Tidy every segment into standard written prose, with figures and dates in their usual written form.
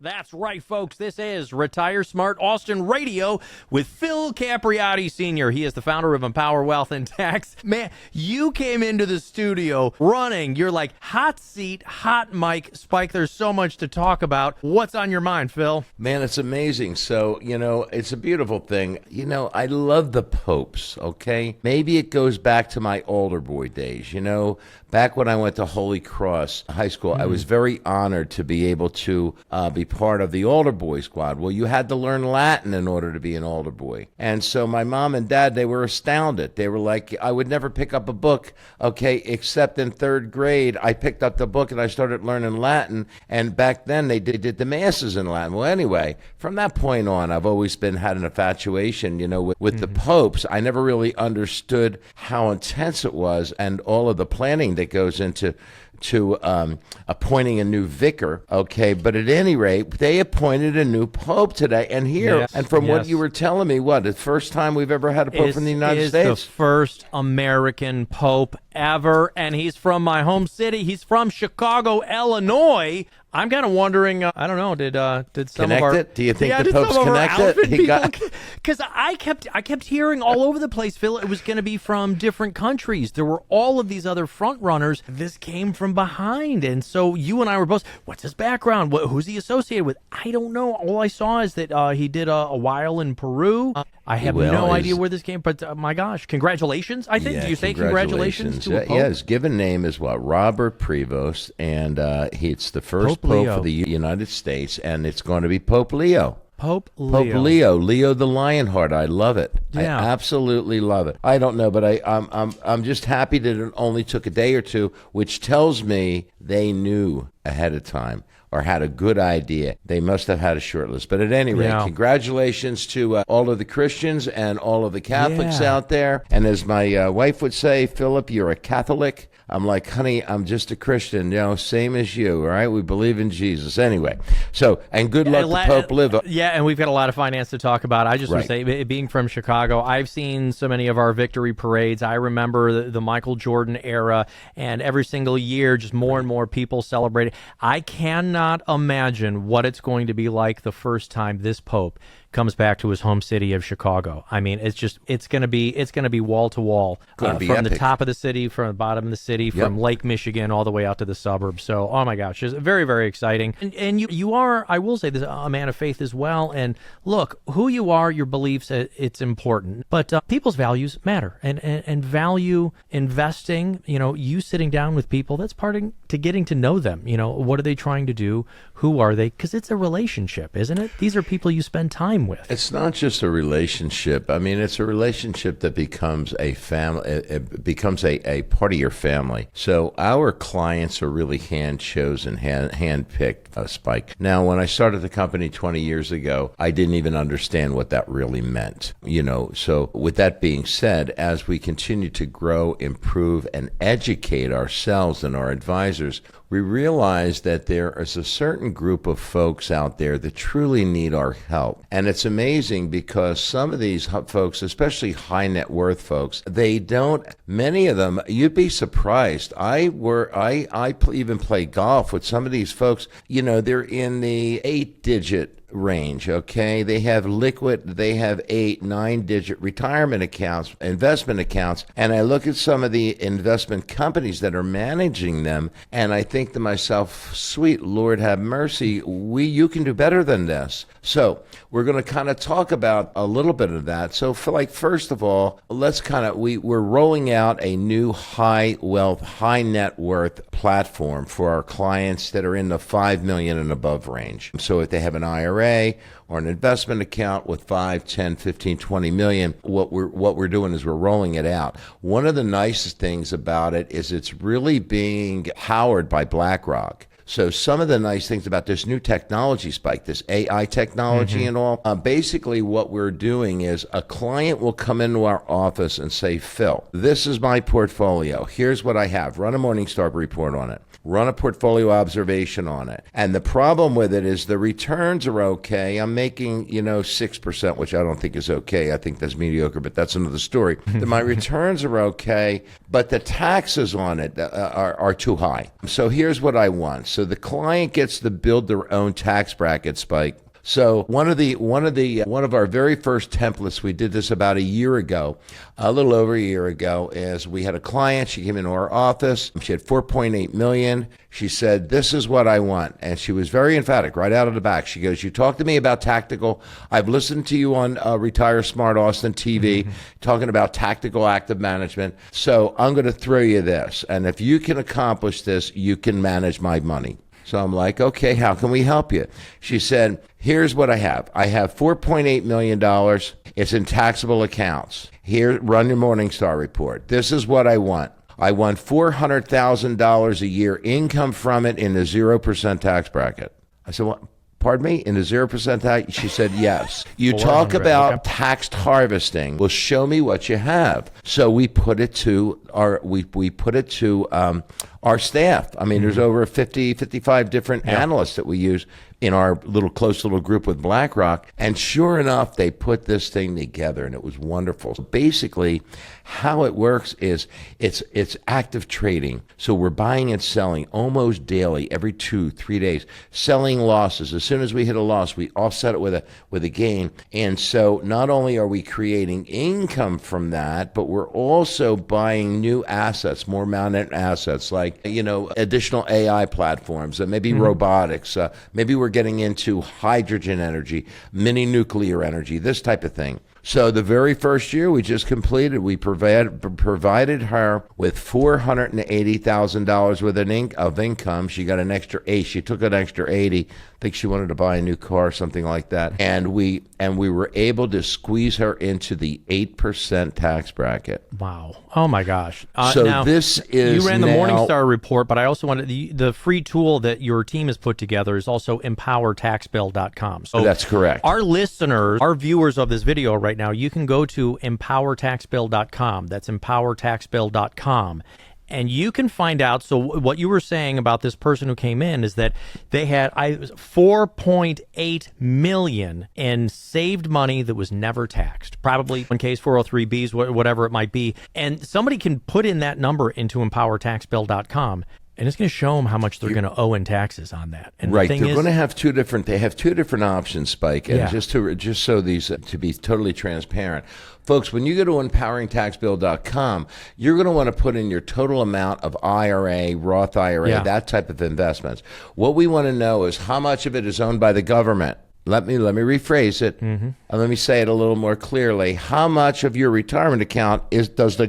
That's right, folks. This is Retire Smart Austin Radio with Phil Capriotti Sr. He is the founder of Empower Wealth and Tax. Man, you came into the studio running. You're like, hot seat, hot mic. Spike, there's so much to talk about. What's on your mind, Phil? Man, it's amazing. So, it's a beautiful thing. I love the popes, okay? Maybe it goes back to my older boy days. Back when I went to Holy Cross High School, I was very honored to be able to be part of the altar boy squad. Well, you had to learn Latin in order to be an altar boy. And so my mom and dad, they were astounded. They were like, I would never pick up a book, okay, except in third grade. I picked up the book and I started learning Latin. And back then they did the masses in Latin. Well, anyway, from that point on, I've always had an infatuation, with the popes. I never really understood how intense it was and all of the planning that goes into appointing a new vicar, okay? But at any rate, they appointed a new pope today. And here, and from what you were telling me, the first time we've ever had a pope from the United States? The first American pope ever, and he's from my home city. He's from Chicago, Illinois. I'm kind of wondering, I don't know, did some connect of our... it? Do you think the Pope's connected? Because I kept hearing all over the place, Phil, it was going to be from different countries. There were all of these other front runners. This came from behind. And so you and I were both, what's his background? Who's he associated with? I don't know. All I saw is that he did a while in Peru. I have no idea where this came, but my gosh, congratulations, I think. Yeah, do you say congratulations to a pope? Yeah, his given name is Robert Prevost, and it's the first pope for the United States, and it's going to be Pope Leo. Pope Leo. Leo the Lionheart. I love it. Yeah. I absolutely love it. I don't know, but I'm just happy that it only took a day or two, which tells me they knew ahead of time or had a good idea. They must have had a short list. But at any rate, congratulations to all of the Christians and all of the Catholics out there. And as my wife would say, Philip, you're a Catholic. I'm like, honey, I'm just a Christian, same as you, all right? We believe in Jesus. Anyway, and good luck to Pope Leo. Yeah, and we've got a lot of finance to talk about. I just want to say, being from Chicago, I've seen so many of our victory parades. I remember the Michael Jordan era, and every single year, just more and more people celebrating. I cannot imagine what it's going to be like the first time this Pope comes back to his home city of Chicago. I mean, it's going to be wall to wall, from the top of the city, from the bottom of the city, from Lake Michigan all the way out to the suburbs. So, oh my gosh, it's very, very exciting. And you are, I will say this, a man of faith as well. And look, who you are, your beliefs, it's important. But people's values matter, and value investing. You sitting down with people, that's part to getting to know them. What are they trying to do? Who are they? Because it's a relationship, isn't it? These are people you spend time with. It's not just a relationship. I mean, it's a relationship that becomes a family. It becomes a part of your family. So our clients are really hand-chosen, hand-picked, Spike. Now, when I started the company 20 years ago, I didn't even understand what that really meant. So with that being said, as we continue to grow, improve, and educate ourselves and our advisors, we realize that there is a certain group of folks out there that truly need our help. And it's amazing because some of these folks, especially high net worth folks, many of them, you'd be surprised. I even play golf with some of these folks. They're in the 8-digit range, okay? They have 8, 9-digit retirement accounts, investment accounts, and I look at some of the investment companies that are managing them, and I think to myself, sweet Lord have mercy, you can do better than this. So we're going to kind of talk about a little bit of that. So first of all, let's we're rolling out a new high wealth, high net worth platform for our clients that are in the 5 million and above range. So if they have an IRA or an investment account with 5, 10, 15, 20 million, what we're doing is we're rolling it out. One of the nicest things about it is it's really being powered by BlackRock. So some of the nice things about this new technology, Spike, this AI technology and all, basically what we're doing is a client will come into our office and say, Phil, this is my portfolio. Here's what I have. Run a Morningstar report on it. Run a portfolio observation on it. And the problem with it is the returns are okay. I'm making, 6%, which I don't think is okay. I think that's mediocre, but that's another story. My returns are okay, but the taxes on it are too high. So here's what I want. So the client gets to build their own tax bracket, Spike. So one of our very first templates, we did this about a year ago, a little over a year ago, is we had a client. She came into our office. She had $4.8 million. She said, "This is what I want." And she was very emphatic right out of the back. She goes, "You talk to me about tactical. I've listened to you on Retire Smart Austin TV talking about tactical active management. So I'm going to throw you this. And if you can accomplish this, you can manage my money." So I'm like, "Okay, how can we help you?" She said, "Here's what I have. I have $4.8 million. It's in taxable accounts. Here, run your Morningstar report. This is what I want. I want $400,000 a year income from it in the 0% tax bracket." I said, "What? Pardon me? In the 0% tax?" She said, "Yes." "You talk about taxed harvesting. Well, show me what you have." So we put it to our staff. I mean, there's over 55 different analysts that we use in our close little group with BlackRock. And sure enough, they put this thing together, and it was wonderful. So basically, how it works is it's active trading. So we're buying and selling almost daily, every 2-3 days, selling losses. As soon as we hit a loss, we offset it with a gain. And so not only are we creating income from that, but we're also buying new assets, more mounted assets, like additional AI platforms, maybe robotics, maybe we're getting into hydrogen energy, mini nuclear energy, this type of thing. So the very first year we just completed, we provided her with $480,000 of income. She got an extra 8. She took an extra 80. I think she wanted to buy a new car, something like that. And we were able to squeeze her into the 8% tax bracket. Wow! Oh my gosh! So now, this is you ran the Morningstar report, but I also wanted the free tool that your team has put together is also empowertaxbill.com. So that's correct. Our listeners, our viewers of this video right now, you can go to empowertaxbill.com. That's empowertaxbill.com. And you can find out, so what you were saying about this person who came in is that they had $4.8 million in saved money that was never taxed, probably in case 403Bs, whatever it might be. And somebody can put in that number into empowertaxbill.com. And it's going to show them how much they're going to owe in taxes on that. And right, they're going to have two different options, Spike. And just so these to be totally transparent, folks, when you go to empoweringtaxbill.com, you're going to want to put in your total amount of IRA, Roth IRA, that type of investments. What we want to know is how much of it is owned by the government. Let me rephrase it, and let me say it a little more clearly. How much of your retirement account does the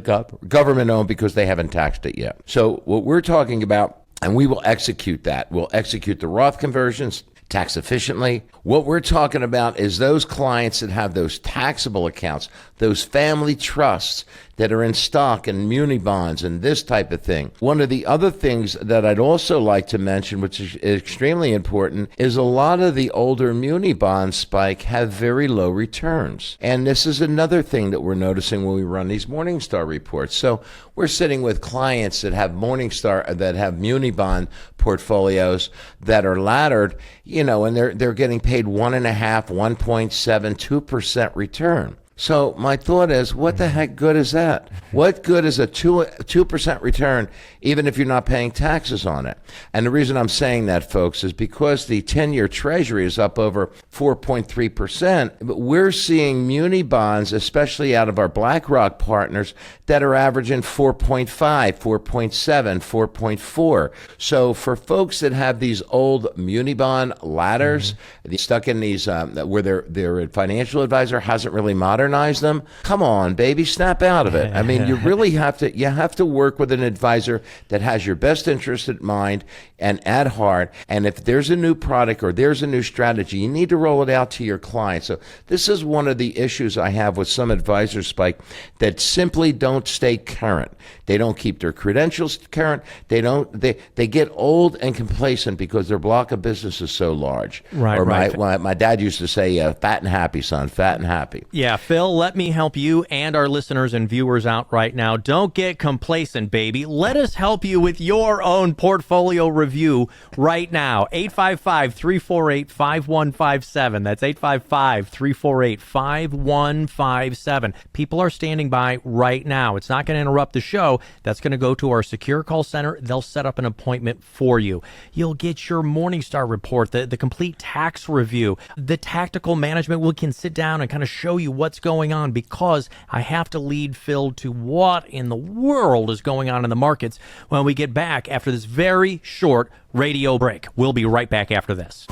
government own because they haven't taxed it yet? So what we're talking about, and we will execute that. We'll execute the Roth conversions tax efficiently. What we're talking about is those clients that have those taxable accounts, those family trusts that are in stock and muni bonds and this type of thing. One of the other things that I'd also like to mention, which is extremely important, is a lot of the older muni bonds, Spike, have very low returns. And this is another thing that we're noticing when we run these Morningstar reports. So we're sitting with clients that have Morningstar, that have muni bond portfolios that are laddered, and they're getting paid 1.5%, 1.7%, 2% return. So my thought is, what the heck good is that? What good is a 2% return, even if you're not paying taxes on it? And the reason I'm saying that, folks, is because the 10-year Treasury is up over 4.3%. But we're seeing muni bonds, especially out of our BlackRock partners, that are averaging 4.5, 4.7, 4.4. So for folks that have these old muni bond ladders, stuck in these where their financial advisor hasn't really modernized them, come on, baby, snap out of it. I mean, you really have to work with an advisor that has your best interest at mind and at heart. And if there's a new product or there's a new strategy, you need to roll it out to your clients. So this is one of the issues I have with some advisors, Spike, that simply don't stay current. They don't keep their credentials current. They get old and complacent because their block of business is so large. Right. Or my dad used to say, fat and happy, son, fat and happy. Yeah, Phil, Phil, let me help you and our listeners and viewers out right now. Don't get complacent, baby. Let us help you with your own portfolio review right now. 855-348-5157. That's 855-348-5157. People are standing by right now. It's not going to interrupt the show. That's going to go to our secure call center. They'll set up an appointment for you. You'll get your Morningstar report, the complete tax review, the tactical management. We can sit down and kind of show you what's going on, because I have to lead Phil to what in the world is going on in the markets when we get back after this very short radio break. We'll be right back after this.